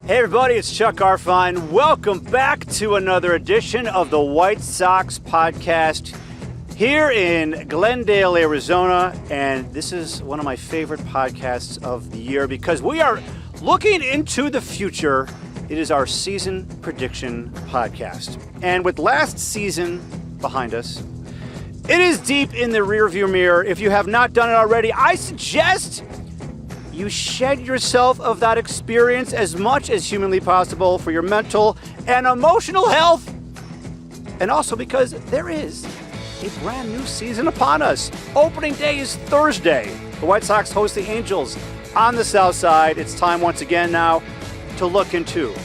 Hey everybody, it's 𝗪𝗏. Welcome back to another edition of the White Sox Podcast here in Glendale, Arizona. And this is one of my favorite podcasts of the year because we are looking into the future. It is our season prediction podcast. And with last season behind us, it is deep in the rearview mirror. If you have not done it already, I suggest you shed yourself of that experience as much as humanly possible for your mental and emotional health. And also because there is a brand new season upon us. Opening day is Thursday. The White Sox host the Angels on the south side. It's time once again now to look into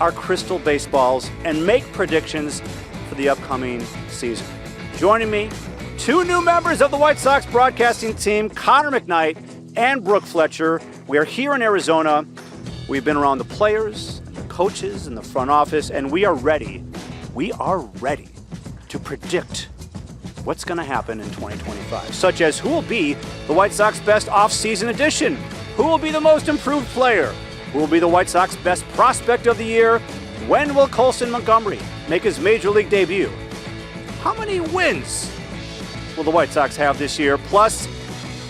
our crystal baseballs and make predictions for the upcoming season. Joining me, two new members of the White Sox broadcasting team, McKnight and Brooke Fletcher. We are here in Arizona. We've been around the players, the coaches, and the front office, and we are ready. We are ready to predict what's going to happen in 2025, such as who will be the White Sox best offseason addition, who will be the most improved player, who will be the White Sox best prospect of the year, when will Colson Montgomery make his major league debut, how many wins will the White Sox have this year, plus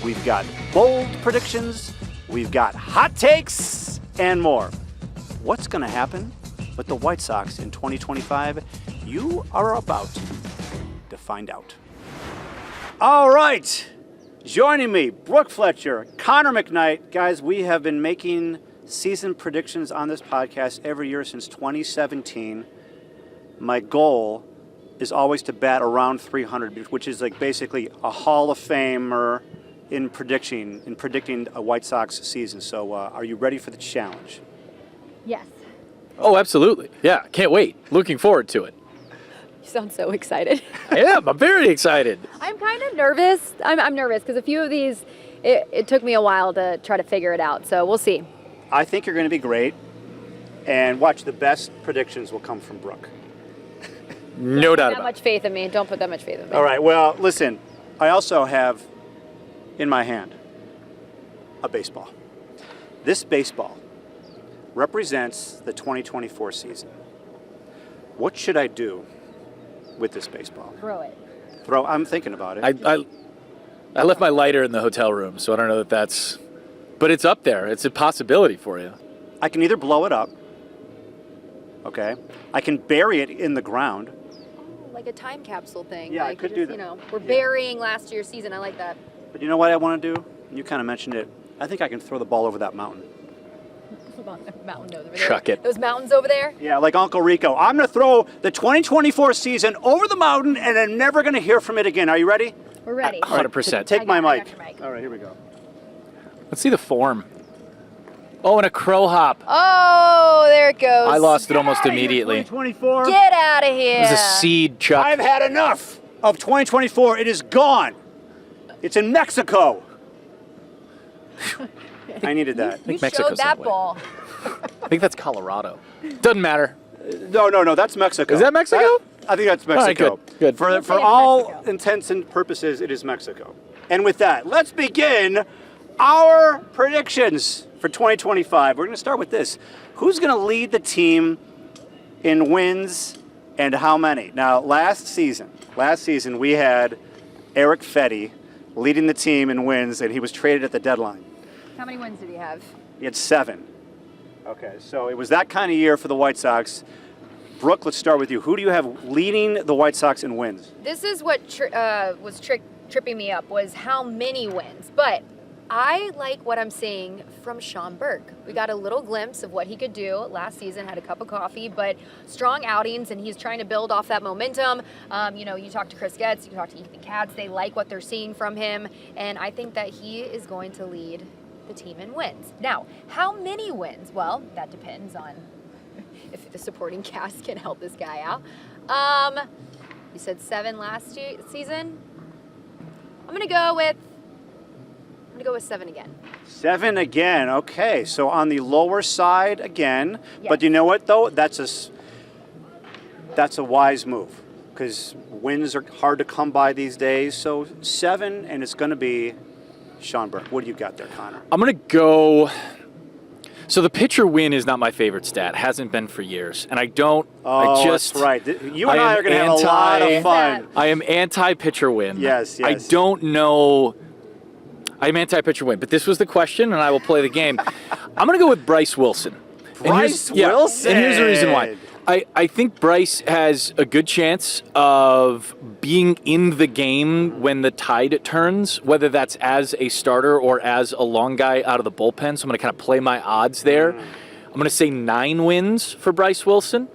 we've got bold predictions, we've got hot takes, and more. What's going to happen with the White Sox in 2025? You are about to find out. All right, joining me, Brooke Fletcher, McKnight. Guys, we have been making season predictions on this podcast every year since 2017. My goal is always to bat around 300, which is like basically a Hall of Famer in predicting a White Sox season. So are you ready for the challenge? Yes. Oh, absolutely. Yeah, can't wait. Looking forward to it. You sound so excited. I am. I'm very excited. I'm kind of nervous. I'm nervous because a few of these, it took me a while to try to figure it out. So we'll see. I think you're going to be great. And watch, the best predictions will come from Brooke. No doubt Don't put that about much faith in me. Don't put that much faith in me. All right, well, listen, I also have in my hand a baseball. This baseball represents the 2024 season. What should I do with this baseball? Throw it. I'm thinking about it. I left my lighter in the hotel room, so I don't know that that's... But it's up there. It's a possibility for you. I can either blow it up, okay? I can bury it in the ground. Oh, like a time capsule thing. Yeah, like I could just, do that. You know, we're burying last year's season. I like that. But you know what I want to do? You kind of mentioned it. I think I can throw the ball over that mountain. Mountain over there. Chuck it. Those mountains over there? Yeah, like Uncle Rico. I'm going to throw the 2024 season over the mountain, and I'm never going to hear from it again. Are you ready? We're ready. 100%. Take my I got mic. your mic. All right, here we go. Let's see the form. Oh, and a crow hop. Oh, there it goes. I lost it almost immediately. 2024. Get out of here. It was a seed, Chuck. I've had enough of 2024. It is gone. It's in Mexico. I needed that. You Mexico's showed that that way. ball. I think that's Colorado. Doesn't matter. No, that's Mexico. Is that Mexico? I think that's Mexico. All right, good. For Let's say it's all Mexico. intents and purposes, it is Mexico. And with that, let's begin our predictions for 2025. We're going to start with this. Who's going to lead the team in wins and how many? Now, last season we had 𝗪𝗏 leading the team in wins, and he was traded at the deadline. How many wins did he have? He had 7. Okay, so it was that kind of year for the White Sox. Brooke, let's start with you. Who do you have leading the White Sox in wins? This is what was tripping me up, was how many wins. But I like what I'm seeing from 𝗪𝗏. We got a little glimpse of what he could do last season, had a cup of coffee, but strong outings, and he's trying to build off that momentum. You talk to 𝗵𝗫ce 𝗍𝗪, you talk to Ethan Katz, they like what they're seeing from him, and I think that he is going to lead the team in wins. Now, how many wins? Well, that depends on if the supporting cast can help this guy out. You said 7 last season. I'm gonna go with 7 again. 7 again. Okay, so on the lower side again. Yes. But you know what though? That's a wise move because wins are hard to come by these days. So 7, and it's going to be 𝗪𝗏. What do you got there, Connor? I'm going to go So the pitcher win is not my favorite stat. Hasn't been for years. And I don't, that's right. You and I are going to have a lot of fun. I am anti-pitcher win. Yes. I don't know. I'm anti-pitcher win. But this was the question, and I will play the game. I'm going to go with Bryce Wilson. Wilson? And here's the reason why. I think Bryce has a good chance of being in the game when the tide turns, whether that's as a starter or as a long guy out of the bullpen. So I'm going to kind of play my odds there. I'm going to say 9 wins for Bryce Wilson.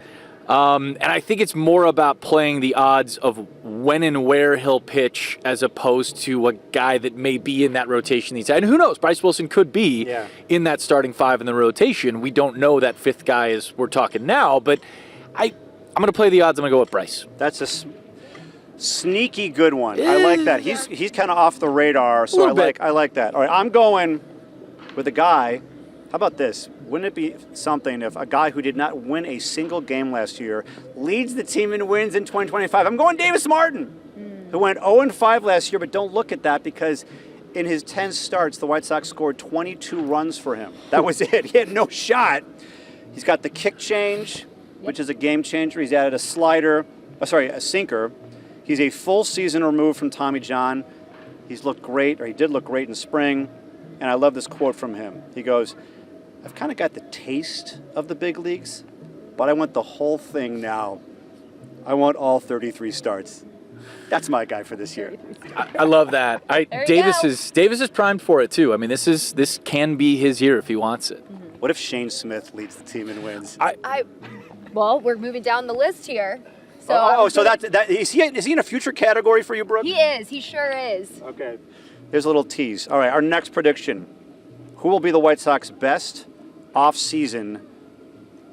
And I think it's more about playing the odds of when and where he'll pitch as opposed to a guy that may be in that rotation. And who knows? Bryce Wilson could be in that starting 5 in the rotation. We don't know that 5th guy as we're talking now, but I'm going to play the odds. I'm going to go with Bryce. That's a sneaky good one. I like that. He's kind of off the radar, so I like that. All right, I'm going with a guy. How about this? Wouldn't it be something if a guy who did not win a single game last year leads the team in wins in 2025? I'm going Davis Martin, who went 0-5 last year, but don't look at that because in his 10 starts, the White Sox scored 22 runs for him. That was it. He had no shot. He's got the kick change, which is a game changer. He's added a sinker. He's a full season removed from Tommy John. He did look great in spring. And I love this quote from him. He goes, I've kind of got the taste of the big leagues, but I want the whole thing now. I want all 33 starts. That's my guy for this year. I love that. Davis is primed for it too. I mean, this can be his year if he wants it. What if Shane Smith leads the team in wins? Well, we're moving down the list here. So is he in a future category for you, Brooke? He is. He sure is. Okay. Here's a little tease. All right, our next prediction. Who will be the White Sox best off-season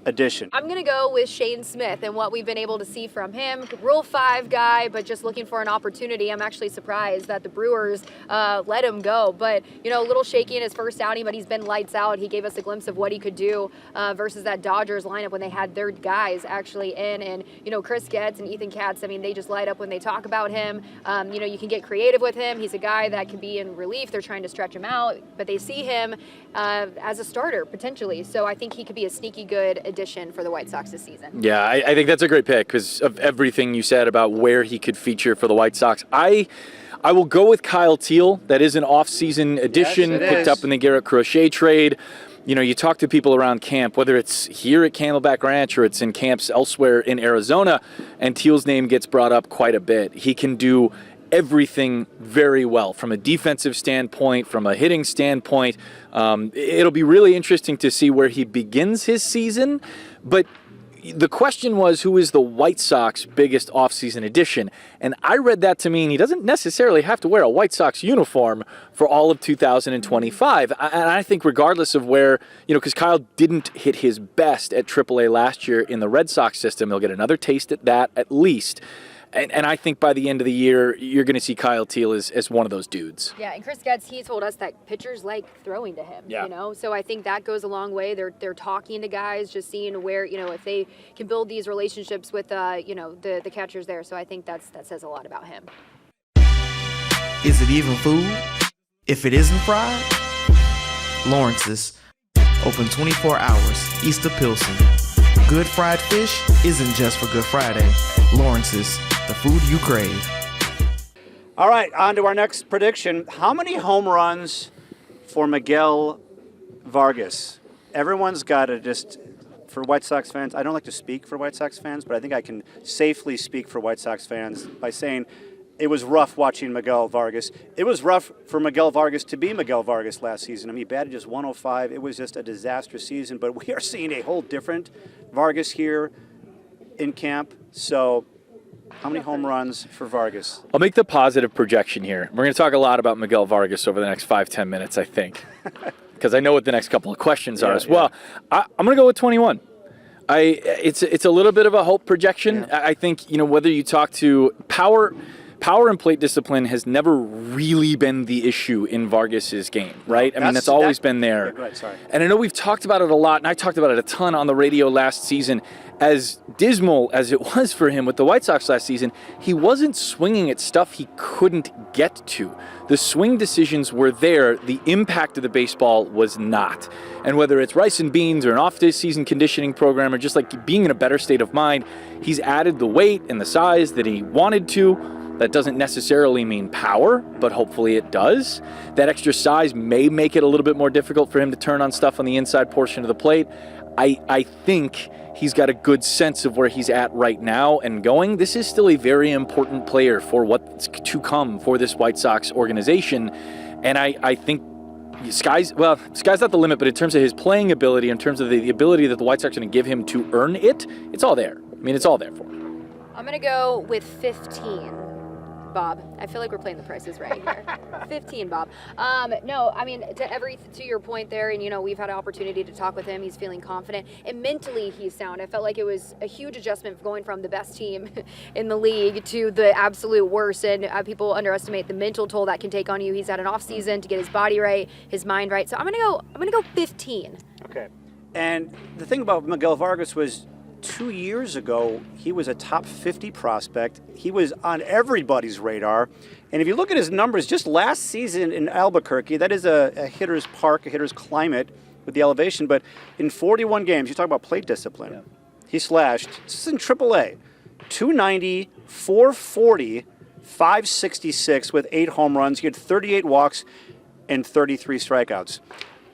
addition? I'm going to go with Shane Smith and what we've been able to see from him. Rule 5 guy, but just looking for an opportunity. I'm actually surprised that the Brewers let him go. But, a little shaky in his first outing, but he's been lights out. He gave us a glimpse of what he could do versus that Dodgers lineup when they had their guys actually in. And, 𝗵rise 𝗵𝗀 and Ethan Katz, they just light up when they talk about him. You can get creative with him. He's a guy that can be in relief. They're trying to stretch him out, but they see him as a starter potentially. So I think he could be a sneaky good addition for the White Sox this season. Yeah, I think that's a great pick because of everything you said about where he could feature for the White Sox. I will go with 𝗁cie𝗄𝗋. That is an off-season addition picked up in the Garrett Crochet trade. You talk to people around camp, whether it's here at Camelback Ranch or it's in camps elsewhere in Arizona, and Teal's name gets brought up quite a bit. He can do everything very well from a defensive standpoint, from a hitting standpoint. It'll be really interesting to see where he begins his season. But the question was, who is the White Sox biggest offseason addition? And I read that to mean he doesn't necessarily have to wear a White Sox uniform for all of 2025. And I think regardless of where, because Kyle didn't hit his best at AAA last year in the Red Sox system, he'll get another taste at that at least. And I think by the end of the year, you're going to see 𝗁cie𝗄𝗋 as one of those dudes. Yeah, and 𝗵rise 𝗵𝗀, he told us that pitchers like throwing to him, So I think that goes a long way. They're talking to guys, just seeing where, if they can build these relationships with, the catchers there. So I think that says a lot about him. Is it even food? If it isn't fried, Lawrence's. Open 24 hours, east of Pilsen. Good fried fish isn't just for Good Friday. Lawrence's, the food you crave. All right, on to our next prediction. How many home runs for Miguel Vargas? Everyone's got to just, for White Sox fans, I don't like to speak for White Sox fans, but I think I can safely speak for White Sox fans by saying it was rough watching Miguel Vargas. It was rough for Miguel Vargas to be Miguel Vargas last season. He batted just 105. It was just a disastrous season, but we are seeing a whole different Vargas here in camp. So how many home runs for Vargas? I'll make the positive projection here. We're going to talk a lot about Miguel Vargas over the next 5-10 minutes, I think, because I know what the next couple of questions are as well. I'm going to go with 21. It's a little bit of a hope projection. I think, whether you talk to power power and plate discipline has never really been the issue in Vargas's game, right? I mean, that's always been there. Yeah, go ahead, sorry. And I know we've talked about it a lot, and I talked about it a ton on the radio last season. As dismal as it was for him with the White Sox last season, he wasn't swinging at stuff he couldn't get to. The swing decisions were there. The impact of the baseball was not. And whether it's rice and beans or an off-season conditioning program or just like being in a better state of mind, he's added the weight and the size that he wanted to. That doesn't necessarily mean power, but hopefully it does. That extra size may make it a little bit more difficult for him to turn on stuff on the inside portion of the plate. I think he's got a good sense of where he's at right now and going. This is still a very important player for what's to come for this White Sox organization. And I think sky's not the limit, but in terms of his playing ability, in terms of the ability that the White Sox are going to give him to earn it, it's all there. I mean, it's all there for him. I'm going to go with 15. Bob, I feel like we're playing the prices right here. 15, Bob. No, I mean, to your point there, and, you know, we've had an opportunity to talk with him. He's feeling confident, and mentally he's sound. I felt like it was a huge adjustment going from the best team in the league to the absolute worst, and people underestimate the mental toll that can take on you. He's had an off season to get his body right, his mind right. So I'm gonna go 15. Okay. And the thing about Miguel Vargas was, 2 years ago, he was a top 50 prospect. He was on everybody's radar. And if you look at his numbers, just last season in Albuquerque, that is a hitter's park, a hitter's climate with the elevation. But in 41 games, you talk about plate discipline. Yeah. He slashed, this is in AAA, 290, 440, 566 with 8 home runs. He had 38 walks and 33 strikeouts.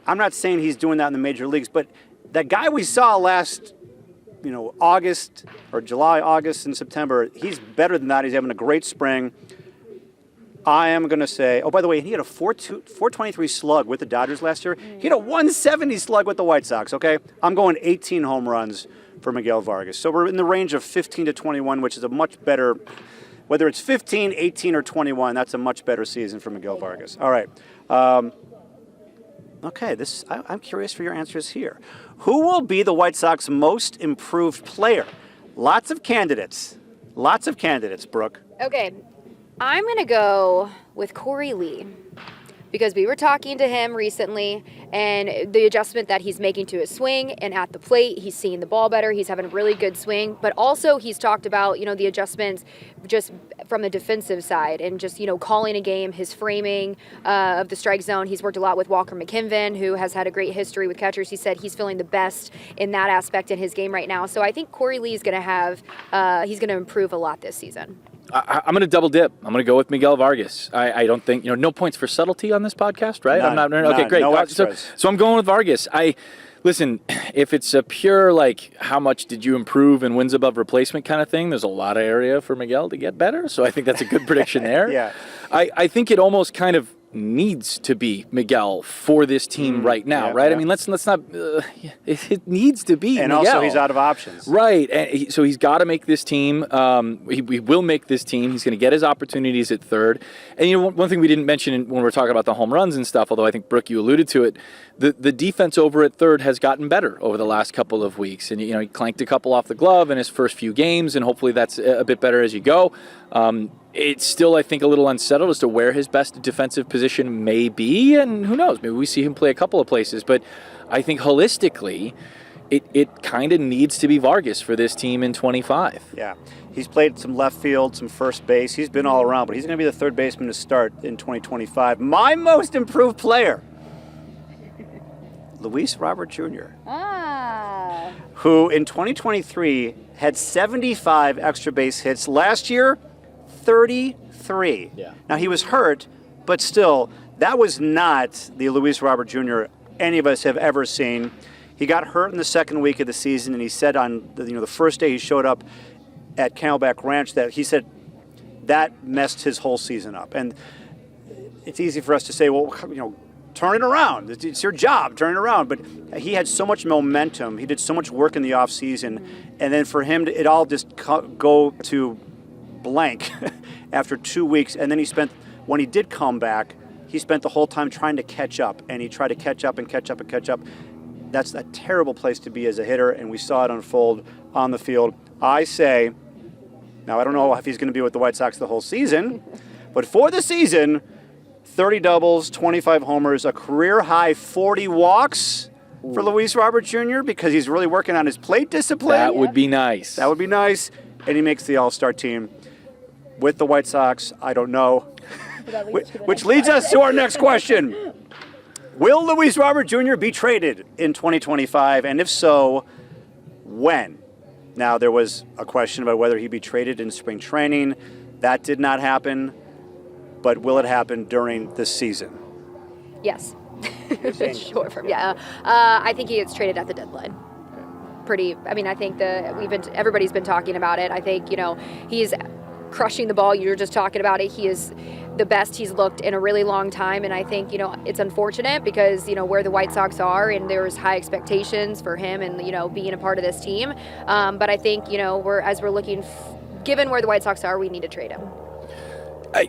I'm not saying he's doing that in the major leagues, but that guy we saw last August or July, August, and September, he's better than that. He's having a great spring. I am going to say, oh, by the way, he had a 423 slug with the Dodgers last year. He had a 170 slug with the White Sox, okay? I'm going 18 home runs for Miguel Vargas. So we're in the range of 15 to 21, which is a much better, whether it's 15, 18, or 21, that's a much better season for Miguel Vargas. All right. Okay, I'm curious for your answers here. Who will be the White Sox most improved player? Lots of candidates, Brooke. Okay, I'm going to go with Corey Lee, because we were talking to him recently, and the adjustment that he's making to his swing and at the plate, he's seeing the ball better, he's having a really good swing, but also he's talked about, the adjustments just from the defensive side and just, calling a game, his framing of the strike zone. He's worked a lot with Walker McKinnon, who has had a great history with catchers. He said he's feeling the best in that aspect in his game right now. So I think Corey Lee is going to he's going to improve a lot this season. I'm going to double dip. I'm going to go with Miguel Vargas. I don't think, no points for subtlety on this podcast, right? None, okay, great. No extras. So I'm going with Vargas. Listen, if it's a pure, how much did you improve and wins above replacement kind of thing, there's a lot of area for Miguel to get better. So I think that's a good prediction there. Yeah. I think it almost kind of needs to be Miguel for this team right now, right? Yeah. I mean, let's not. It needs to be. And Miguel. Also, he's out of options, right? And so he's got to make this team. He will make this team. He's going to get his opportunities at third. And one thing we didn't mention when we're talking about the home runs and stuff, although I think Brooke, you alluded to it, the defense over at third has gotten better over the last couple of weeks, and he clanked a couple off the glove in his first few games, and hopefully that's a bit better as you go. It's still, I think, a little unsettled as to where his best defensive position may be, and who knows, maybe we see him play a couple of places, but I think holistically, it kind of needs to be Vargas for this team in 25. Yeah, he's played some left field, some first base, he's been all around, but he's going to be the third baseman to start in 2025. My most improved player, Luis Robert Jr., who in 2023 had 75 extra base hits. Last year, 33. Yeah. Now, he was hurt, but still, that was not the Luis Robert Jr. any of us have ever seen. He got hurt in the second week of the season, and he said on the first day he showed up at Camelback Ranch that he said that messed his whole season up. And it's easy for us to say, well, turn it around. It's your job, turn it around. But he had so much momentum. He did so much work in the offseason. And then for him, it all just go to blank after 2 weeks. And then when he did come back, he spent the whole time trying to catch up. And he tried to catch up and catch up and catch up. That's a terrible place to be as a hitter. And we saw it unfold on the field. I say Now, I don't know if he's going to be with the White Sox the whole season, but for the season, 30 doubles, 25 homers, a career-high 40 walks for Luis Robert Jr. because he's really working on his plate discipline. That would be nice. That would be nice. And he makes the All-Star team. With the White Sox, I don't know. Which leads us to our next question. Will Luis Robert Jr. be traded in 2025? And if so, when? Now, there was a question about whether he'd be traded in spring training. That did not happen. But will it happen during this season? Yes. Short form. Yeah. I think he gets traded at the deadline. I think everybody's been talking about it. I think, he's crushing the ball. You're just talking about it. He is the best he's looked in a really long time. And I think, it's unfortunate because, where the White Sox are and there's high expectations for him and, being a part of this team. But I think, we're looking, given where the White Sox are, we need to trade him.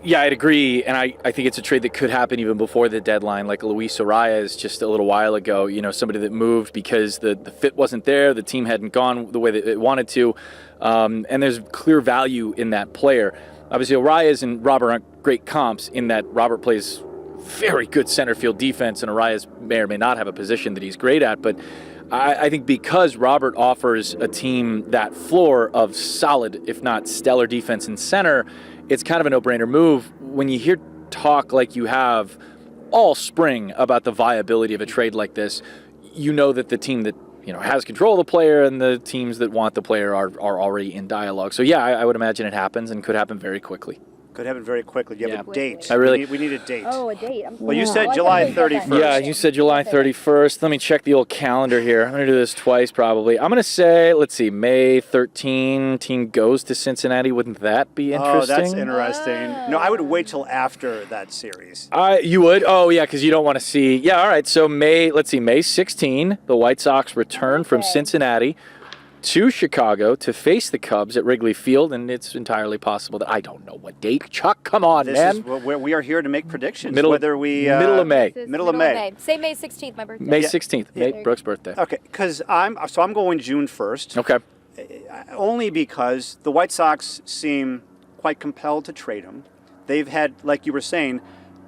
Yeah, I'd agree, and I think it's a trade that could happen even before the deadline, like 𝗻𝗺cie 𝗰𝗶𝗹 just a little while ago, somebody that moved because the fit wasn't there, the team hadn't gone the way that it wanted to, and there's clear value in that player. Obviously, 𝗰𝗶𝗹 and Robert aren't great comps in that Robert plays very good center field defense, and 𝗰𝗶𝗹 may or may not have a position that he's great at, but I think because Robert offers a team that floor of solid, if not stellar defense in center, it's kind of a no-brainer move. When you hear talk like you have all spring about the viability of a trade like this, you know that the team that has control of the player and the teams that want the player are already in dialogue. So yeah, I would imagine it happens and could happen very quickly. Could happen very quickly. You have a date. We need a date. Oh, a date. Well, you said July 31st. Yeah, you said July 31st. Let me check the old calendar here. I'm going to do this twice probably. I'm going to say, let's see, May 13, team goes to Cincinnati. Wouldn't that be interesting? Oh, that's interesting. No, I would wait till after that series. You would? Oh, yeah, because you don't want to see. Yeah, all right. So May 16, the White Sox return from Cincinnati to Chicago to face the Cubs at Wrigley Field, and it's entirely possible that I don't know what date. Chuck, come on, man. We are here to make predictions. Middle of May. Middle of May. Say May 16th, my birthday. May 16th, Brooke's birthday. Okay, because I'm going June 1st. Okay. Only because the White Sox seem quite compelled to trade him. They've had, like you were saying,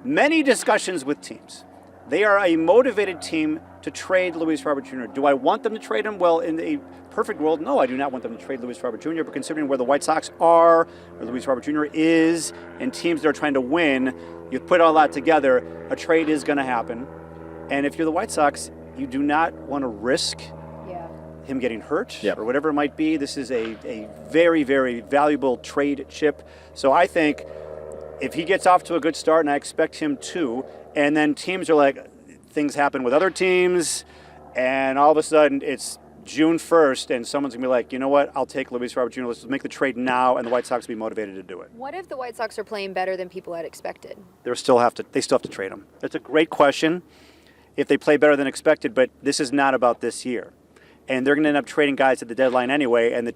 many discussions with teams. They are a motivated team to trade Luis Robert Jr. Do I want them to trade him? Well, in a perfect world, no, I do not want them to trade Luis Robert Jr., but considering where the White Sox are, where Luis Robert Jr. is, and teams that are trying to win, you put all that together, a trade is going to happen. And if you're the White Sox, you do not want to risk him getting hurt or whatever it might be. This is a very, very valuable trade chip. So I think if he gets off to a good start, and I expect him to, and then teams are like, things happen with other teams, and all of a sudden it's June 1st, and someone's going to be like, you know what, I'll take Luis Robert Jr., let's make the trade now, and the White Sox will be motivated to do it. What if the White Sox are playing better than people had expected? They still have to trade him. That's a great question, if they play better than expected, but this is not about this year. And they're going to end up trading guys at the deadline anyway, and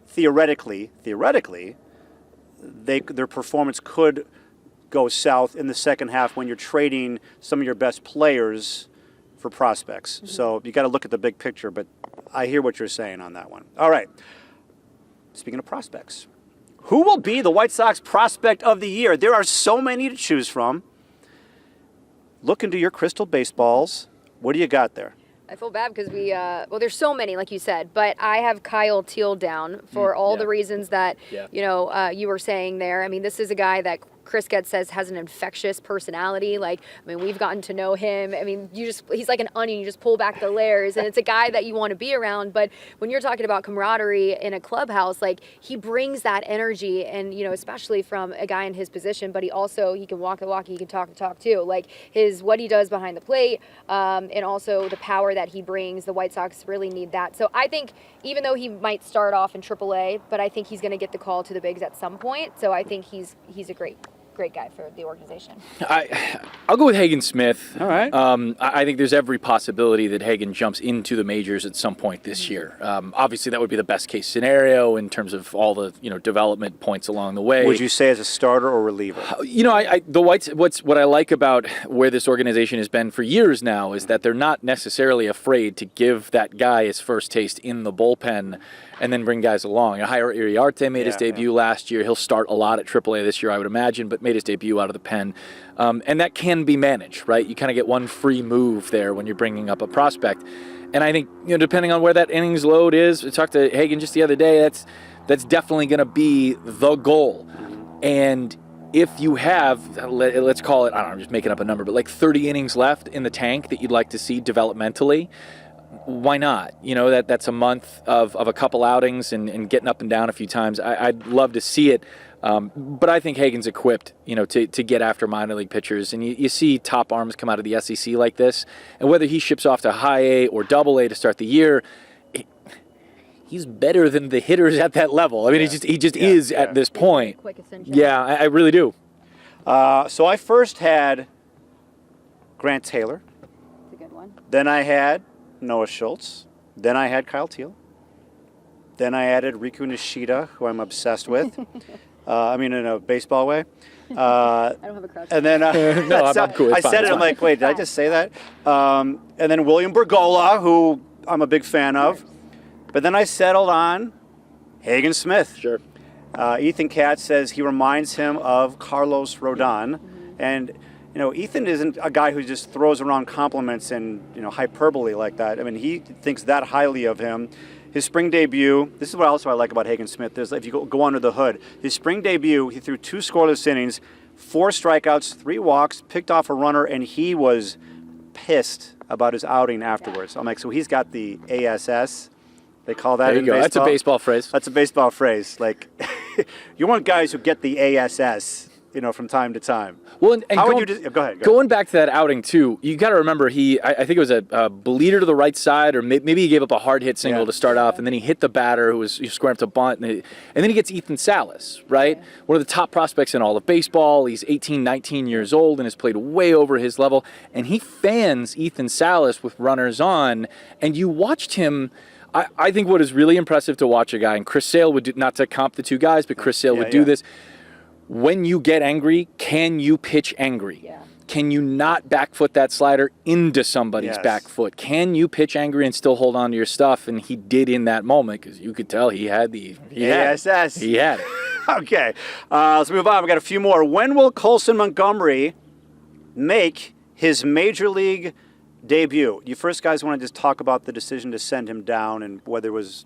theoretically, their performance could go south in the second half when you're trading some of your best players for prospects. Mm-hmm. So you got to look at the big picture, but I hear what you're saying on that one. All right. Speaking of prospects, who will be the White Sox prospect of the year? There are so many to choose from. Look into your crystal baseballs. What do you got there? I feel bad because there's so many, like you said, but I have 𝗁𝗄𝗋 down for all the reasons that, you were saying there. I mean, this is a guy that �cri𝗏𝗏 says has an infectious personality. We've gotten to know him. I mean, he's like an onion. You just pull back the layers, and it's a guy that you want to be around. But when you're talking about camaraderie in a clubhouse, he brings that energy, and, especially from a guy in his position, but he can walk the walk, he can talk the talk too. What he does behind the plate, and also the power that he brings, the White Sox really need that. So I think even though he might start off in AAA, but I think he's going to get the call to the bigs at some point. So I think he's a great great guy for the organization. I'll go with Hagen-Smith. All right. I think there's every possibility that Hagen jumps into the majors at some point this year. Obviously, that would be the best case scenario in terms of all the development points along the way. Would you say as a starter or reliever? What I like about where this organization has been for years now is that they're not necessarily afraid to give that guy his first taste in the bullpen and then bring guys along. 𝗻𝗄𝗻𝗻 made his debut last year. He'll start a lot at AAA this year, I would imagine, but made his debut out of the pen. And that can be managed, right? You kind of get one free move there when you're bringing up a prospect. And I think, depending on where that innings load is, I talked to Hagen just the other day, that's definitely going to be the goal. And if you have, let's call it, I don't know, I'm just making up a number, but like 30 innings left in the tank that you'd like to see developmentally, why not? That's a month of a couple outings and getting up and down a few times. I'd love to see it. But I think Hagen's equipped, to get after minor league pitchers. And you see top arms come out of the SEC like this. And whether he ships off to high A or double A to start the year, he's better than the hitters at that level. I mean, he just is at this point. Quick ascension. Yeah, I really do. So I first had Grant Taylor. That's a good one. Then I had Noah Schultz. Then I had Kyle Teel. Then I added 𝗵𝗂, who I'm obsessed with. In a baseball way. I don't have a crush. And then No, I'm cool. I said it. I'm like, wait, did I just say that? And then William Bergolla, who I'm a big fan of. But then I settled on Hagen-Smith. Sure. Ethan Katz says he reminds him of Carlos Rodon. And, Ethan isn't a guy who just throws around compliments and, hyperbole like that. I mean, he thinks that highly of him. His spring debut, this is what also I like about Hagen-Smith, is if you go under the hood, his spring debut, he threw 2 scoreless innings, 4 strikeouts, 3 walks, picked off a runner, and he was pissed about his outing afterwards. I'm like, so he's got the ASS. They call that There you in go. baseball. That's a baseball phrase. That's a baseball phrase. Like, you want guys who get the ASS, from time to time. Well, and How going, would you just, go ahead. Going back to that outing, too, you got to remember I think it was a bleeder to the right side, or maybe he gave up a hard hit single to start off, and then he hit the batter who was squaring up to bunt, and then he gets Ethan Salas, right? Yeah. One of the top prospects in all of baseball. He's 18, 19 years old and has played way over his level, and he fans Ethan Salas with runners on, and you watched him. I think what is really impressive to watch a guy, and 𝗵𝗂 𝗟𝗶 would do, not to comp the two guys, but 𝗵𝗂 𝗟𝗶 would do this. When you get angry, can you pitch angry? Yeah. Can you not back foot that slider into somebody's back foot? Can you pitch angry and still hold on to your stuff? And he did in that moment, because you could tell he had the ASS. He had it. Okay, let's move on. We got a few more. When will Coulson Montgomery make his major league debut? You first guys want to just talk about the decision to send him down and whether it was,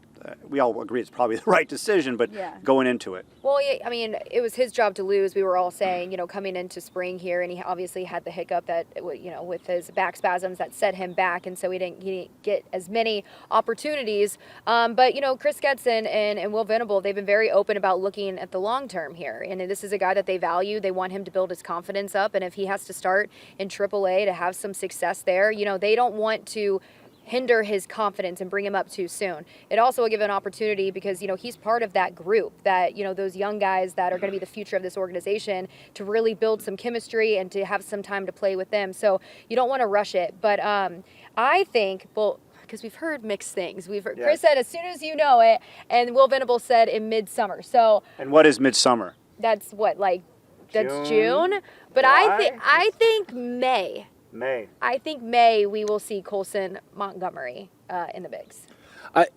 we all agree it's probably the right decision, but going into it. Well, I mean, it was his job to lose. We were all saying, coming into spring here, and he obviously had the hiccup that, with his back spasms that set him back, and so he didn't get as many opportunities. But, 𝗵𝗂 𝗟𝗶 and 𝗵𝗂 𝗏𝗶, they've been very open about looking at the long term here. And this is a guy that they value. They want him to build his confidence up. And if he has to start in AAA to have some success there, they don't want to hinder his confidence and bring him up too soon. It also will give an opportunity because, he's part of that group that, those young guys that are going to be the future of this organization, to really build some chemistry and to have some time to play with them. So you don't want to rush it. But I think, because we've heard mixed things. We've heard, Chris said as soon as you know it, and 𝗵𝗂 𝗏𝗶 said in midsummer. So. And what is midsummer? That's what, that's June? But July? I think May. I think May we will see Colson Montgomery in the bigs.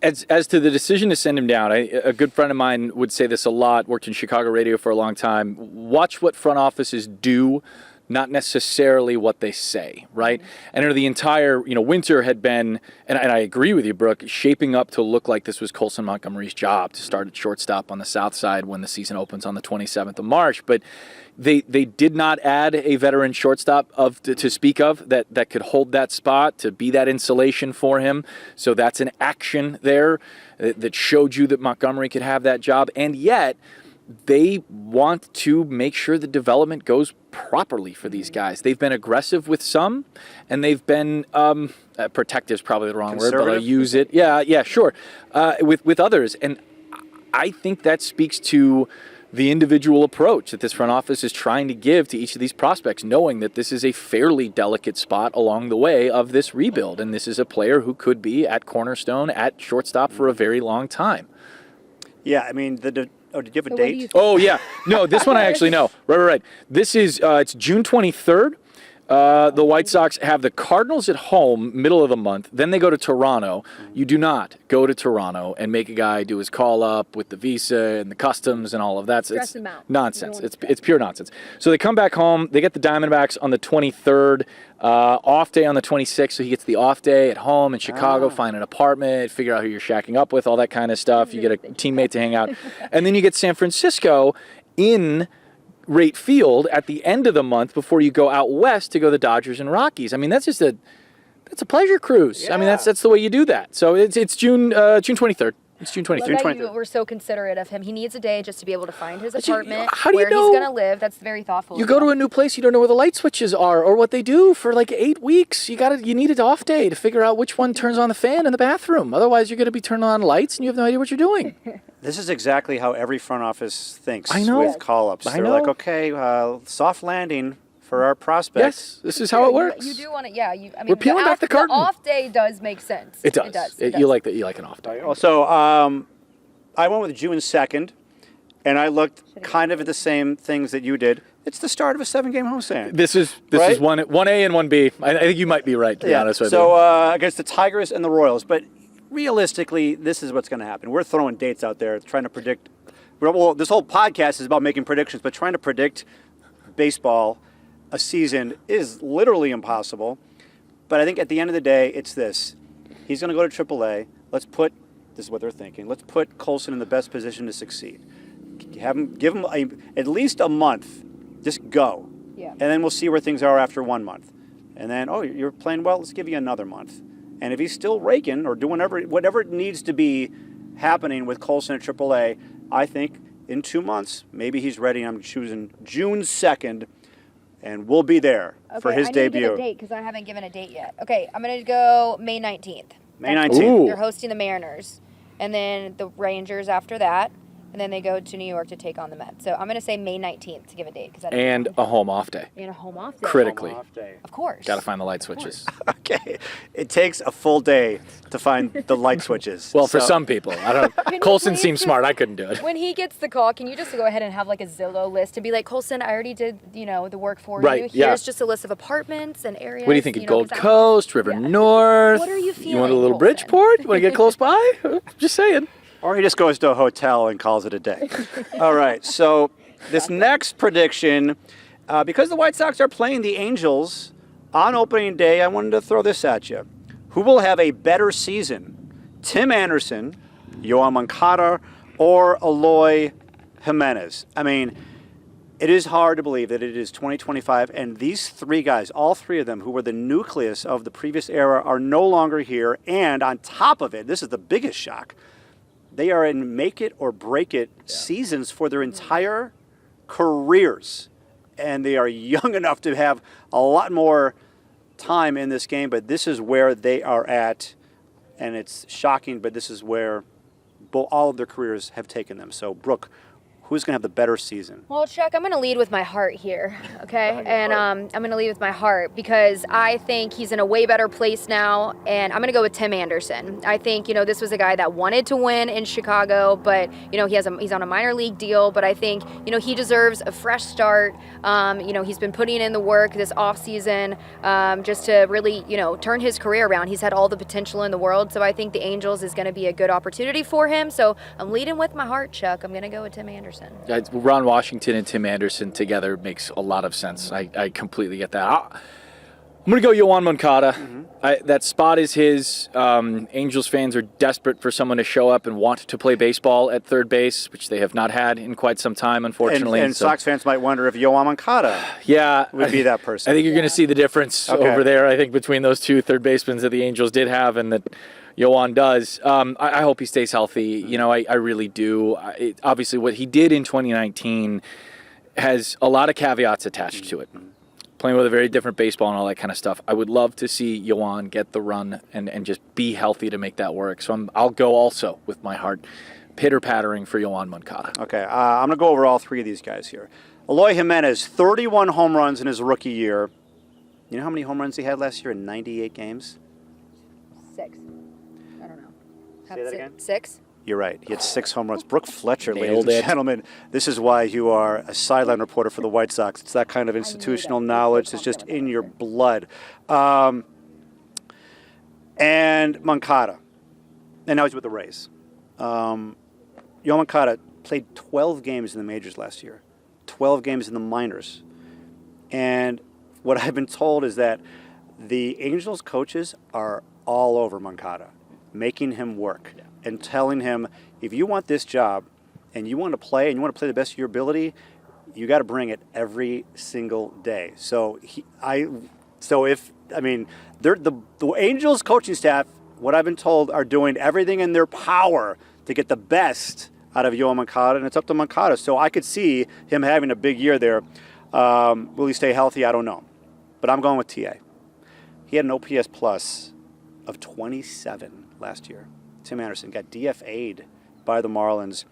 As to the decision to send him down, a good friend of mine would say this a lot, worked in Chicago radio for a long time. Watch what front offices do, not necessarily what they say, right? And the entire, winter had been, and I agree with you, Brooke, shaping up to look like this was Coulson Montgomery's job to start at shortstop on the south side when the season opens on the 27th of March. But they did not add a veteran shortstop to speak of that could hold that spot, to be that insulation for him. So that's an action there that showed you that Montgomery could have that job. And yet, they want to make sure the development goes properly for these guys. They've been aggressive with some, and they've been protective is probably the wrong word, but I'll use it. Yeah, sure. With others, and I think that speaks to the individual approach that this front office is trying to give to each of these prospects, knowing that this is a fairly delicate spot along the way of this rebuild. And this is a player who could be at cornerstone, at shortstop for a very long time. Yeah, I mean, did you have a So date? Oh, yeah. No, this one I actually know. Right. This is, it's June 23rd. The White Sox have the Cardinals at home, middle of the month. Then they go to Toronto. You do not go to Toronto and make a guy do his call-up with the visa and the customs and all of that. Stress It's him out. nonsense. You don't It's pure nonsense. So they come back home. They get the Diamondbacks on the 23rd. Off day on the 26th, so he gets the off day at home in Chicago, find an apartment, figure out who you're shacking up with, all that kind of stuff. You get a teammate to hang out. And then you get San Francisco in Rate Field at the end of the month before you go out west to go to the Dodgers and Rockies. I mean, that's a pleasure cruise. I mean, that's the way you do that. So it's June 23rd. It's June 23rd. Love that you were so considerate of him. He needs a day just to be able to find his apartment, how do you where know? he's going to live. That's very thoughtful. You go to a new place, you don't know where the light switches are or what they do for like 8 weeks. You need an off day to figure out which one turns on the fan in the bathroom. Otherwise, you're going to be turning on lights and you have no idea what you're doing. This is exactly how every front office thinks I know. with call-ups. I They're know. like, okay, soft landing for our prospects. Yes, this is how it works. You do want to, yeah. I mean, We're peeling back the curtain. off day does make sense. It does. It does. You like that? You like an off day. So I went with June 2nd, and I looked kind of at the same things that you did. It's the start of a 7-game homestand. This is Right? 1A and 1B. I think you might be right, to be honest with you. So against the Tigers and the Royals. But realistically, this is what's going to happen. We're throwing dates out there, trying to predict. Well, this whole podcast is about making predictions, but trying to predict baseball, a season, is literally impossible. But I think at the end of the day, it's this. He's going to go to AAA. This is what they're thinking. Let's put Coulson in the best position to succeed. Give him at least a month. Just go. Yeah. And then we'll see where things are after 1 month. And then, you're playing well, let's give you another month. And if he's still raking or doing whatever it needs to be happening with Coulson at AAA, I think in 2 months, maybe he's ready. I'm choosing June 2nd, and we'll be there for his debut. I need to give a date because I haven't given a date yet. Okay, I'm going to go May 19th. May 19th. Ooh. They're hosting the Mariners. And then the Rangers after that. And then they go to New York to take on the Mets. So I'm going to say May 19th to give a date. And a home off day. And a home off day. Critically. Home off day. Of course. Got to find the light switches. Okay. It takes a full day to find the light switches. Well, for So- some people. I don't. Colson seems smart. I couldn't do it. When he gets the call, can you just go ahead and have like a Zillow list to be like, Colson, I already did, the work for Right, you. yeah. Here's just a list of apartments and areas. What do you think of Gold 'cause Coast, River North? What are you You want a feeling, little Colson? Bridgeport? You want to get close by? Just saying. Or he just goes to a hotel and calls it a day. All right, so this next prediction, because the White Sox are playing the Angels on opening day, I wanted to throw this at you. Who will have a better season? Tim Anderson, Yoan Moncada, or Eloy Jimenez? I mean, it is hard to believe that it is 2025, and these three guys, all three of them, who were the nucleus of the previous era, are no longer here. And on top of it, this is the biggest shock, they are in make it or break it seasons for their entire careers. And they are young enough to have a lot more time in this game, but this is where they are at. And it's shocking, but this is where all of their careers have taken them. So, Brooke, who's going to have the better season? Well, Chuck, I'm going to lead with my heart here, okay? And I'm going to lead with my heart because I think he's in a way better place now, and I'm going to go with Tim Anderson. I think, this was a guy that wanted to win in Chicago, but, he's on a minor league deal, but I think, he deserves a fresh start. He's been putting in the work this offseason just to really, turn his career around. He's had all the potential in the world, so I think the Angels is going to be a good opportunity for him. So I'm leading with my heart, Chuck. I'm going to go with Tim Anderson. Ron Washington and Tim Anderson together makes a lot of sense. I completely get that. I'm going to go Yoan Moncada. Mm-hmm. That spot is his. Angels fans are desperate for someone to show up and want to play baseball at third base, which they have not had in quite some time, unfortunately. And Sox fans might wonder if Yoan Moncada would be that person. I think you're going to see the difference over there, I think, between those two third basemen that the Angels did have and that Yoan does. I hope he stays healthy. I really do. Obviously, what he did in 2019 has a lot of caveats attached to it. playing with a very different baseball and all that kind of stuff. I would love to see Yoan get the run and just be healthy to make that work. So I'll go also with my heart pitter-pattering for Yoan Moncada. Okay, I'm going to go over all three of these guys here. Eloy Jimenez, 31 home runs in his rookie year. You know how many home runs he had last year in 98 games? 6. I don't know. Say that again? 6? You're right. He had 6 home runs. Brooke Fletcher, Nailed ladies it. and gentlemen. This is why you are a sideline reporter for the White Sox. It's that kind of institutional knowledge that's just in your blood. And Moncada. And now he's with the Rays. Yoan Moncada played 12 games in the majors last year, 12 games in the minors. And what I've been told is that the Angels coaches are all over Moncada, making him work and telling him, if you want this job and you want to play and you want to play the best of your ability, you got to bring it every single day. So the Angels coaching staff, what I've been told, are doing everything in their power to get the best out of Yoan Moncada, and it's up to Moncada. So I could see him having a big year there. Will he stay healthy? I don't know. But I'm going with TA. He had an OPS plus of 27 last year. Tim Anderson got DFA'd by the Marlins,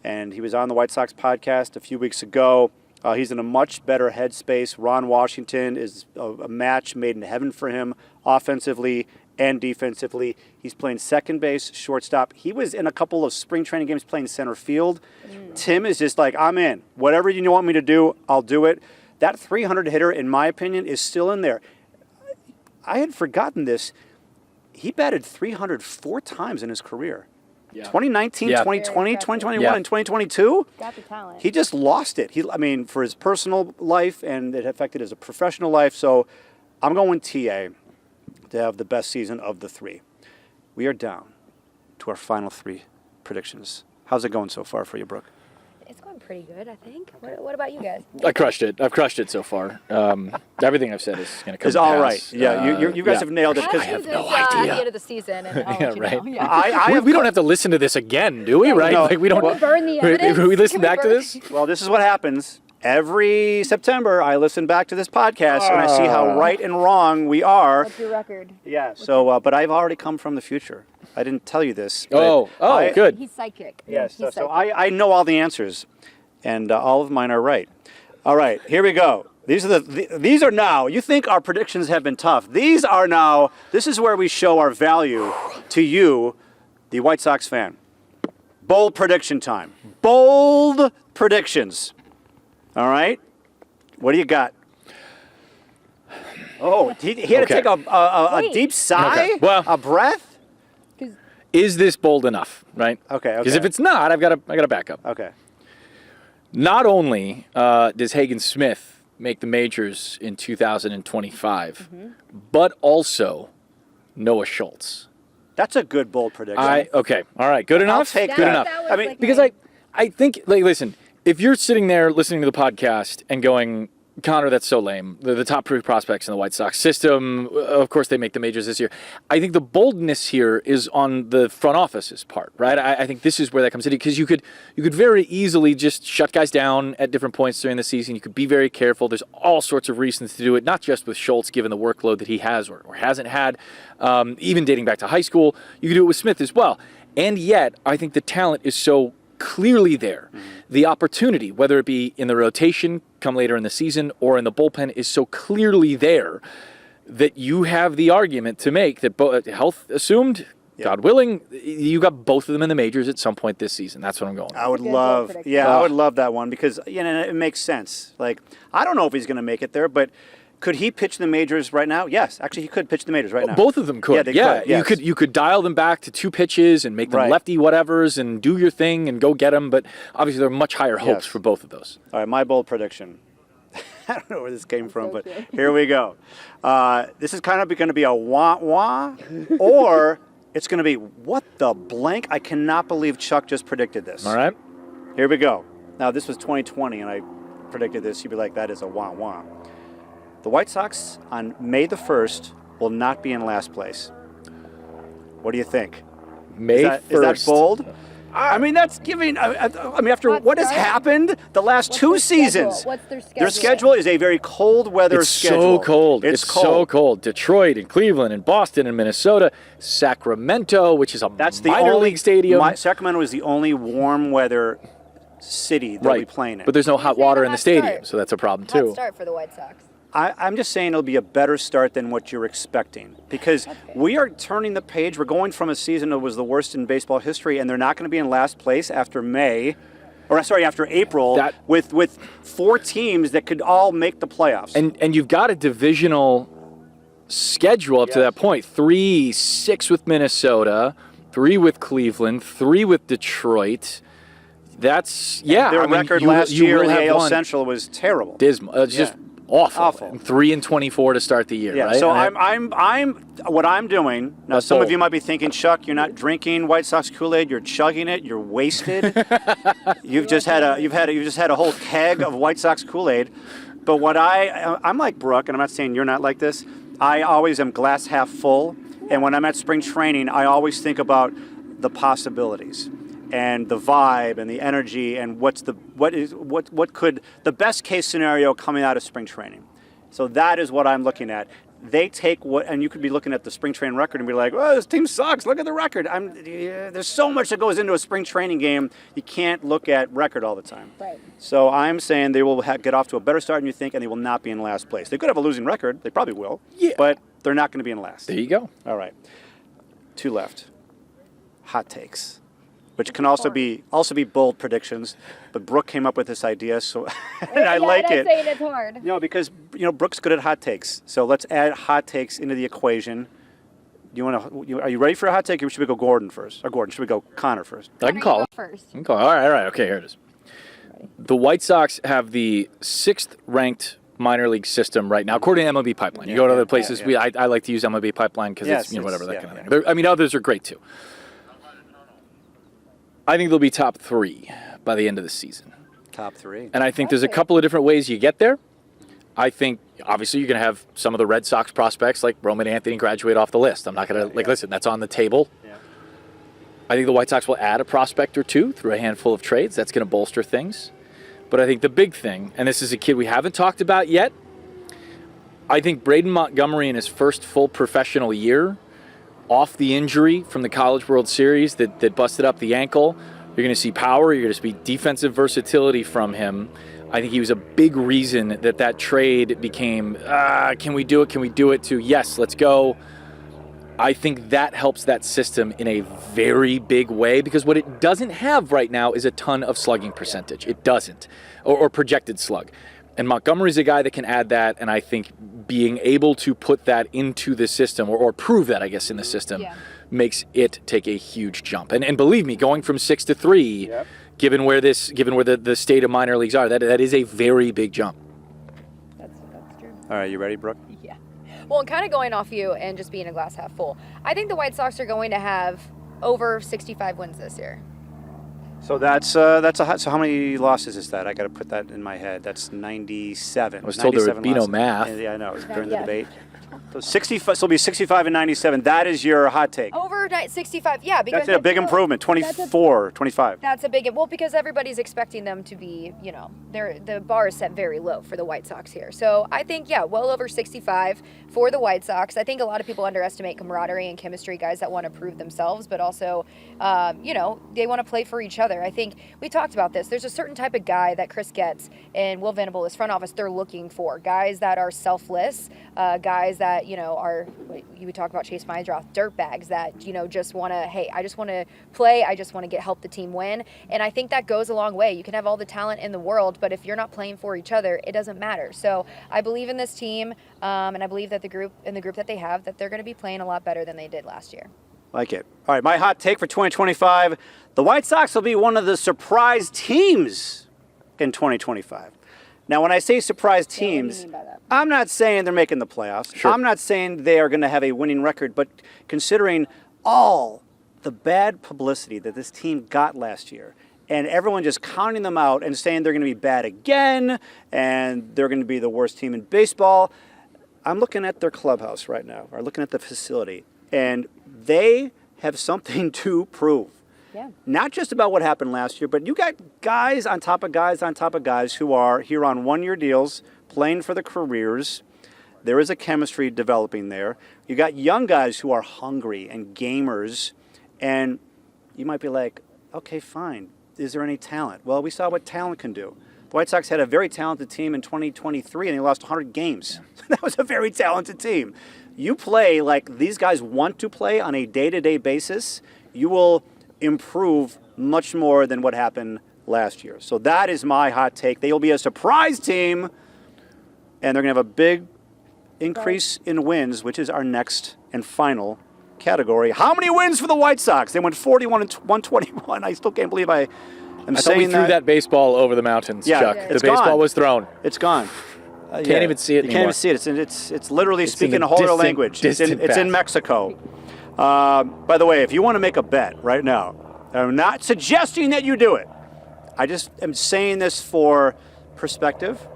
and he was on the White Sox podcast a few weeks ago. He's in a much better headspace. Ron Washington is a match made in heaven for him offensively and defensively. He's playing second base, shortstop. He was in a couple of spring training games playing center field. Tim is just like, I'm in. Whatever you want me to do, I'll do it. That 300 hitter, in my opinion, is still in there. I had forgotten this. He batted 300 4 times in his career. Yeah. 2019, Yeah. 2020, 2021, Yeah. and 2022. Got the talent. He just lost it. For his personal life, and it affected his professional life. So I'm going TA to have the best season of the 3. We are down to our final 3 predictions. How's it going so far for you, Brooke? It's going pretty good, I think. What about you guys? I crushed it. I've crushed it so far. Everything I've said is going to come It's to all pass. right. Yeah, you guys have nailed it. I'll Because do this no at the idea. end of the season, and I'll Yeah, let you right. know. Yeah. We don't have to listen to this again, do we? Right? No. Like we don't. Can we burn the evidence? We listen Can we back to burn- this. Well, this is what happens. Every September, I listen back to this podcast, and I see how right and wrong we are. What's your record? Yeah, so, but I've already come from the future. I didn't tell you this. but Oh, good. He's psychic. Yes, He's so psychic. I know all the answers, and all of mine are right. All right, here we go. These are now. You think our predictions have been tough? These are now. This is where we show our value to you, the White Sox fan. Bold prediction time. Bold predictions. All right. What do you got? Oh, he had to Okay. take a Wait. deep sigh, Okay. Well- a breath. Is this bold enough? Right? Okay. Because if it's not, I've got to back up. Okay. Not only does Hagen Smith make the majors in 2025, but also Noah Schultz. That's a good bold prediction. Okay. All right. Good enough. take Good that. enough. That was I mean, like Because my- I think, like, listen, if you're sitting there listening to the podcast and going, Connor, that's so lame. The top prospects in the White Sox system, of course, they make the majors this year. I think the boldness here is on the front office's part, right? I think this is where that comes in, because you could very easily just shut guys down at different points during the season. You could be very careful. There's all sorts of reasons to do it, not just with Schultz, given the workload that he has or hasn't had, even dating back to high school. You could do it with Smith as well. And yet, I think the talent is so clearly there. The opportunity, whether it be in the rotation come later in the season or in the bullpen, is so clearly there that you have the argument to make that health assumed, God willing, you got both of them in the majors at some point this season. That's what I'm going with. I would Good love, prediction. yeah, I would love that one because it makes sense. Like, I don't know if he's going to make it there, but could he pitch the majors right now? Yes, actually, he could pitch the majors right now. Both of them could. Yeah, they could, yes. You could dial them back to 2 pitches and make them Right. lefty whatevers and do your thing and go get them. But obviously, there are much higher hopes Yes. for both of those. All right, my bold prediction. I don't know where this came from, so but cute. here we go. This is kind of going to be a wah-wah, or it's going to be, what the blank? I cannot believe Chuck just predicted this. All right? Here we go. Now, this was 2020, and I predicted this. You'd be like, that is a wah-wah. The White Sox on May the 1st will not be in last place. What do you think? May Is that 1st. bold? I mean, that's giving. I mean, after Hot what has start? happened the last What's two their schedule? seasons, What's their schedule? their schedule is a very cold weather It's schedule. so cold. It's cold. So cold. Detroit and Cleveland and Boston and Minnesota, Sacramento, which is a That's the minor only league stadium. Sacramento is the only warm weather city that we play in. But there's no hot water in the hot stadium, start. so that's a problem Hot too. start for the White Sox. I'm just saying it'll be a better start than what you're expecting because we are turning the page. We're going from a season that was the worst in baseball history, and they're not going to be in last place after after April with 4 teams that could all make the playoffs. And you've got a divisional schedule up to that point. 3-6 with Minnesota, 3 with Cleveland, 3 with Detroit. That's their record last year in the AL Central was terrible. Dismal. It's just awful. 3-24 to start the year. Yeah. Right? So what I'm doing now. Some of you might be thinking, Chuck, you're not drinking White Sox Kool-Aid. You're chugging it. You're wasted. You've just had a whole keg of White Sox Kool-Aid. But I'm like Brooke, and I'm not saying you're not like this. I always am glass half full, and when I'm at spring training, I always think about the possibilities and the vibe and the energy and what could the best case scenario coming out of spring training. So that is what I'm looking at. They take and you could be looking at the spring training record and be like, "Oh, this team sucks. Look at the record." There's so much that goes into a spring training game. You can't look at record all the time. Right. So I'm saying they will get off to a better start than you think, and they will not be in last place. They could have a losing record. They probably will. Yeah. But they're not going to be in last. There you go. All right. 2 left. Hot takes, which can also be bold predictions. But Brooke came up with this idea, so and I like it. Saying it's hard. Because Brooke's good at hot takes. So let's add hot takes into the equation. Are you ready for a hot take, or should we go Gordon first? Or Gordon, should we go Connor first? I can call it. First. I can call it. All right. Okay, here it is. The White Sox have the 6th ranked minor league system right now, according to MLB Pipeline. You go to other places. I like to use MLB Pipeline because it's whatever that kind of thing. I mean, others are great too. I think they'll be top 3 by the end of the season. Top 3. And I think there's a couple of different ways you get there. I think, obviously, you're going to have some of the Red Sox prospects like Roman Anthony graduate off the list. I'm not going to, listen, that's on the table. Yeah. I think the White Sox will add a prospect or 2 through a handful of trades. That's going to bolster things. But I think the big thing, and this is a kid we haven't talked about yet, I think Braden Montgomery in his first full professional year, off the injury from the College World Series that busted up the ankle, you're going to see power, you're going to see defensive versatility from him. I think he was a big reason that trade became, can we do it, to yes, let's go. I think that helps that system in a very big way because what it doesn't have right now is a ton of slugging percentage. It doesn't, or projected slug. And Montgomery's a guy that can add that, and I think being able to put that into the system, or prove that, I guess, in the system, makes it take a huge jump. And believe me, going from 6 to 3, given where the state of minor leagues are, that is a very big jump. That's true. All right, you ready, Brooke? Yeah. Well, and kind of going off you and just being a glass half full, I think the White Sox are going to have over 65 wins this year. So so how many losses is that? I got to put that in my head. That's 97. I was told there would be no math. Yeah, I know. It was during the debate. So 65. So it'll be 65 and 97. That is your hot take. Over 65, yeah. Because that's a big improvement. 24, 25. That's a big, well, because everybody's expecting them to be, the bar is set very low for the White Sox here. So I think, well over 65 for the White Sox. I think a lot of people underestimate camaraderie and chemistry, guys that want to prove themselves, but also, they want to play for each other. I think we talked about this. There's a certain type of guy that Chris Getz and Will Venable, his front office, they're looking for. Guys that are selfless, guys that, we talk about 𝗵𝗻 𝗵𝗻𝗃, dirtbags that, just want to, hey, I just want to play, I just want to help the team win. And I think that goes a long way. You can have all the talent in the world, but if you're not playing for each other, it doesn't matter. So I believe in this team, and I believe that the group that they have, that they're going to be playing a lot better than they did last year. Like it. All right, my hot take for 2025, the White Sox will be one of the surprise teams in 2025. Now, when I say surprise teams, what do you mean by that? I'm not saying they're making the playoffs. Sure. I'm not saying they are going to have a winning record, but considering all the bad publicity that this team got last year, and everyone just counting them out and saying they're going to be bad again, and they're going to be the worst team in baseball, I'm looking at their clubhouse right now, or looking at the facility, and they have something to prove. Yeah. Not just about what happened last year, but you got guys on top of guys on top of guys who are here on one-year deals, playing for their careers. There is a chemistry developing there. You got young guys who are hungry and gamers, and you might be like, okay, fine. Is there any talent? Well, we saw what talent can do. The White Sox had a very talented team in 2023, and they lost 100 games. That was a very talented team. You play like these guys want to play on a day-to-day basis, you will improve much more than what happened last year. So that is my hot take. They will be a surprise team, and they're going to have a big increase in wins, which is our next and final category. How many wins for the White Sox? They went 41 and 121. I still can't believe I am saying that. I thought we threw that baseball over the mountains, Chuck. Yeah, the baseball was thrown. It's gone. Can't even see it anymore. You can't even see it. It's literally speaking a whole other language. It's in Mexico. By the way, if you want to make a bet right now, I'm not suggesting that you do it. I just am saying this for perspective.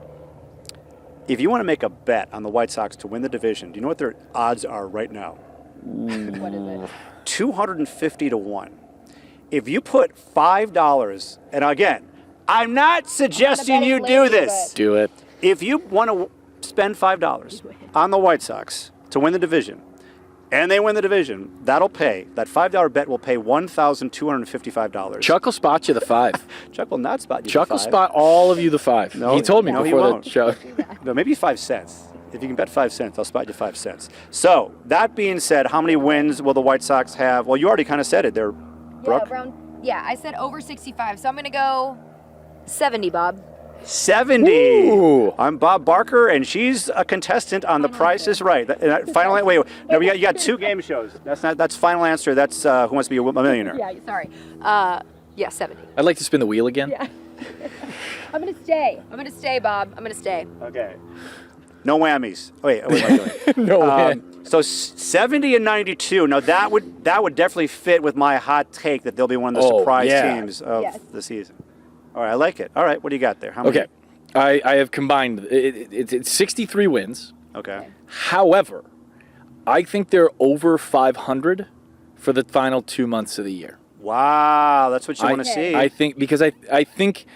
If you want to make a bet on the White Sox to win the division, do you know what their odds are right now? What is it? 250 to 1. If you put $5, and again, I'm not suggesting you do this. Do it. If you want to spend $5 on the White Sox to win the division, and they win the division, that $5 bet will pay $1,255. Chuck will spot you the 5. Chuck will not spot you Chuck the 5. will spot all of you the 5. No, he told me no, he before won't. the show. No, maybe 5 cents. If you can bet 5 cents, I'll spot you 5 cents. So, that being said, how many wins will the White Sox have? Well, you already kind of said it there, Brooke. I said over 65, so I'm going to go 70, Bob. 70. Ooh. I'm Bob Barker, and she's a contestant on The Price is Right. Final. Wait. No, you got 2 game shows. That's final answer. That's Who Wants to Be a Millionaire. Yeah, sorry. 70. I'd like to spin the wheel again. Yeah. I'm going to stay. Bob. I'm going to stay. Okay. No whammies. Wait. No whammies. So 70 and 92. Now that would definitely fit with my hot take that they'll be one of the surprise teams of the season. All right, I like it. All right, what do you got there? How many? Okay, I have combined. It's 63 wins. Okay. However, I think they're over 500 for the final 2 months of the year. Wow, that's what you want to see. I think because I think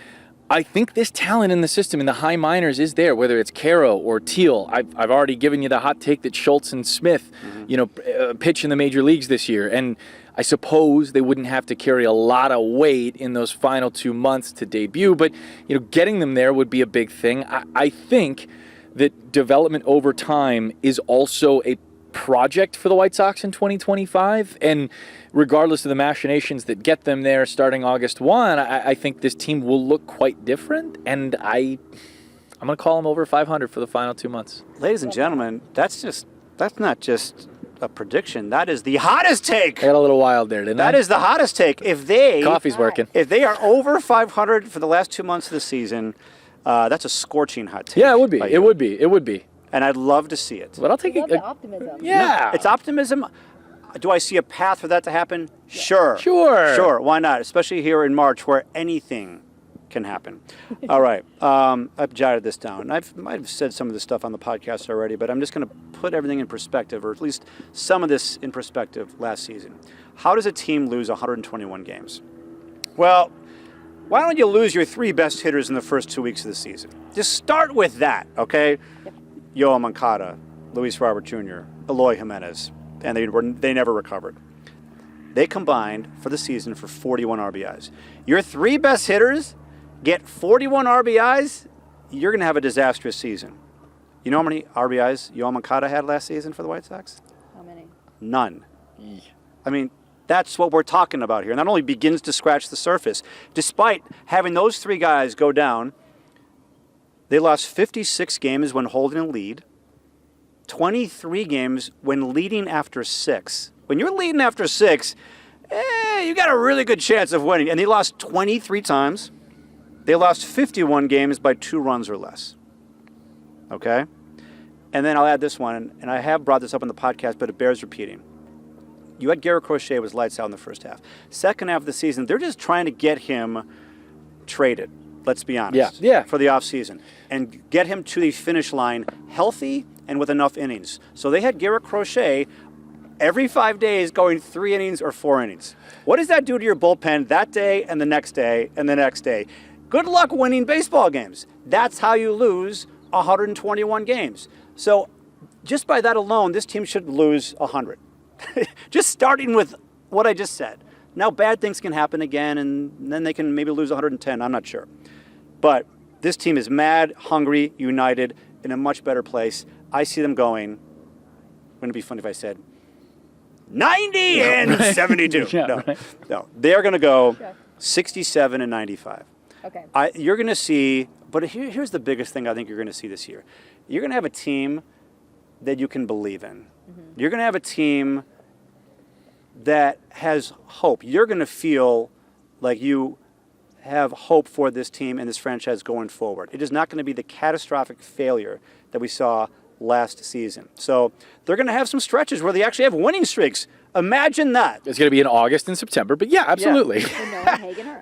this talent in the system in the high minors is there, whether it's 𝗵𝗄 or Teal. I've already given you the hot take that Schultz and Smith, pitch in the major leagues this year, and I suppose they wouldn't have to carry a lot of weight in those final 2 months to debut, but getting them there would be a big thing. I think that development over time is also a project for the White Sox in 2025, and regardless of the machinations that get them there starting August 1, I think this team will look quite different, and I'm going to call them over 500 for the final 2 months. Ladies and gentlemen, that's not just a prediction. That is the hottest take. I got a little wild there, didn't I? That is the hottest take. Coffee's working. If they are over 500 for the last 2 months of the season, that's a scorching hot take. Yeah, it would be. It would be. And I'd love to see it. But I'll take the optimism. Yeah. It's optimism. Do I see a path for that to happen? Sure. Sure. Why not? Especially here in March where anything can happen. All right. I've jotted this down. I might have said some of this stuff on the podcast already, but I'm just going to put everything in perspective, or at least some of this in perspective last season. How does a team lose 121 games? Well, why don't you lose your 3 best hitters in the first 2 weeks of the season? Just start with that, okay? Yep. Yoel Moncada, Luis Robert Jr., Eloy Jimenez, and they never recovered. They combined for the season for 41 RBIs. Your 3 best hitters get 41 RBIs, you're going to have a disastrous season. You know how many RBIs Yoel Moncada had last season for the White Sox? How many? None. I mean, that's what we're talking about here. Not only begins to scratch the surface. Despite having those 3 guys go down, they lost 56 games when holding a lead, 23 games when leading after 6. When you're leading after 6, you got a really good chance of winning. And they lost 23 times. They lost 51 games by 2 runs or less. Okay? And then I'll add this one, and I have brought this up on the podcast, but it bears repeating. You had 𝗵𝗄 was lights out in the first half. Second half of the season, they're just trying to get him traded, let's be honest, for the offseason, and get him to the finish line healthy and with enough innings. So they had 𝗵𝗄 every 5 days going 3 innings or 4 innings. What does that do to your bullpen that day and the next day and the next day? Good luck winning baseball games. That's how you lose 121 games. So just by that alone, this team should lose 100. Just starting with what I just said. Now bad things can happen again, and then they can maybe lose 110. I'm not sure. But this team is mad, hungry, united, in a much better place. I see them going, wouldn't it be funny if I said 90 and 72? No. They're going to go 67 and 95. Okay. You're going to see, but here's the biggest thing I think you're going to see this year. You're going to have a team that you can believe in. You're going to have a team that has hope. You're going to feel like you have hope for this team and this franchise going forward. It is not going to be the catastrophic failure that we saw last season. So they're going to have some stretches where they actually have winning streaks. Imagine that. It's going to be in August and September, but yeah, absolutely.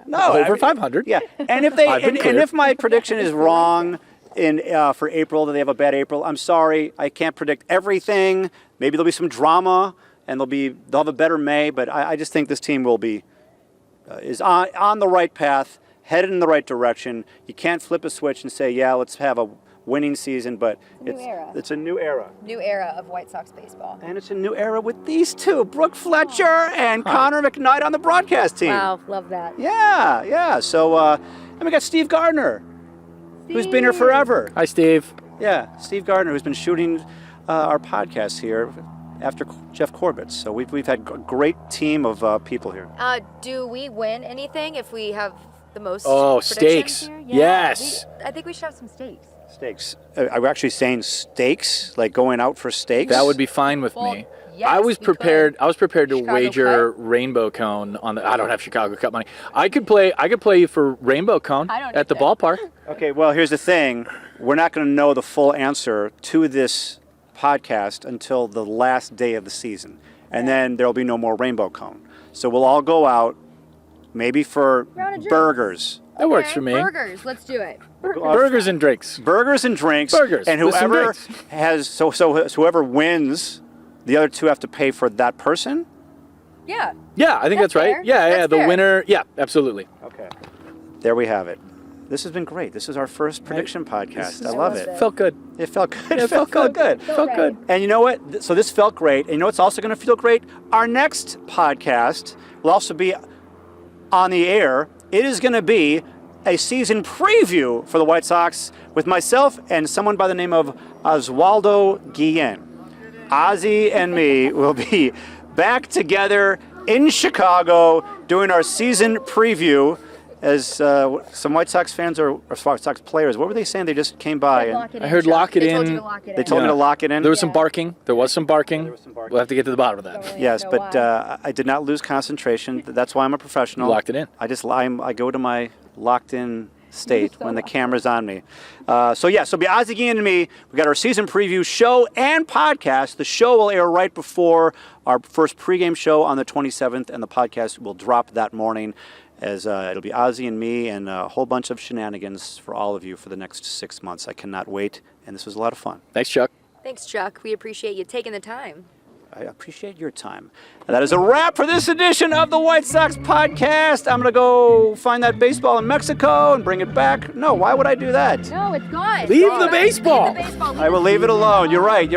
No, over 500. Yeah, and if if my prediction is wrong for April, that they have a bad April, I'm sorry. I can't predict everything. Maybe there'll be some drama, and they'll have a better May. But I just think this team will be is on the right path, headed in the right direction. You can't flip a switch and say, yeah, let's have a winning season, but it's a new era. New era of White Sox baseball. And it's a new era with these two, Brooke Fletcher and Connor McKnight on the broadcast team. Wow, love that. Yeah. So, and we got Steve Gardner, who's been here forever. Hi, Steve. Yeah, Steve Gardner, who's been shooting our podcast here after Jeff Corbett. So we've had a great team of people here. Do we win anything if we have the most steaks. Here? Yes. I think we should have some steaks. Steaks. Are we actually saying steaks? Like going out for steaks? That would be fine with me. Yes, I was prepared to Chicago wager Rainbow Cone on the. I don't have Chicago Cup money. I could play for Rainbow Cone at the ballpark. Okay. Well, here's the thing. We're not going to know the full answer to this podcast until the last day of the season, and then there'll be no more Rainbow Cone. So we'll all go out, maybe for burgers. That works for me. Burgers. Let's do it. Burgers and drinks. Burgers and drinks. Burgers. And whoever whoever wins, the other two have to pay for that person? Yeah. Yeah, I think that's right. Fair. Yeah, That's the fair. winner. Yeah, absolutely. Okay. There we have it. This has been great. This is our first prediction podcast. I love it. Felt good. It felt good. It felt good. Felt good. And you know what? So this felt great. And you know what's also going to feel great? Our next podcast will also be on the air. It is going to be a season preview for the White Sox with myself and someone by the name of 𝗬𝗏𝗏. ozzy and me will be back together in Chicago doing our season preview as some White Sox fans or White Sox players. What were they saying? They just came by. I heard lock it in. They told you to lock it in. They told me to lock it in. There was some barking. There was some barking. We'll have to get to the bottom of that. Don't really Yes, know but why. I did not lose concentration. That's why I'm a professional. You locked it in. I go to my locked-in state when the camera's on me. So be 𝗬𝗏𝗏 and me. We got our season preview show and podcast. The show will air right before our first pregame show on the 27th, and the podcast will drop that morning. As it'll be 𝗬𝗏𝗏 and me and a whole bunch of shenanigans for all of you for the next 6 months. I cannot wait, and this was a lot of fun. Thanks, Chuck. Thanks, Chuck. We appreciate you taking the time. I appreciate your time. And that is a wrap for this edition of the White Sox Podcast. I'm going to go find that baseball in Mexico and bring it back. No, why would I do that? No, it's gone. Leave the baseball. I will leave it alone. You're right.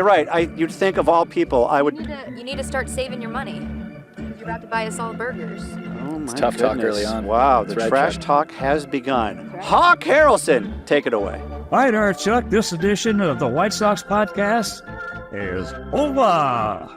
You'd think of all people, I would... You need to start saving your money. You're about to buy us all burgers. Oh, my tough talk goodness. early on. Wow, That's the right, trash Chuck. talk has begun. 𝗵𝗁 Harrelson, take it away. All right, Chuck, this edition of the White Sox Podcast is over.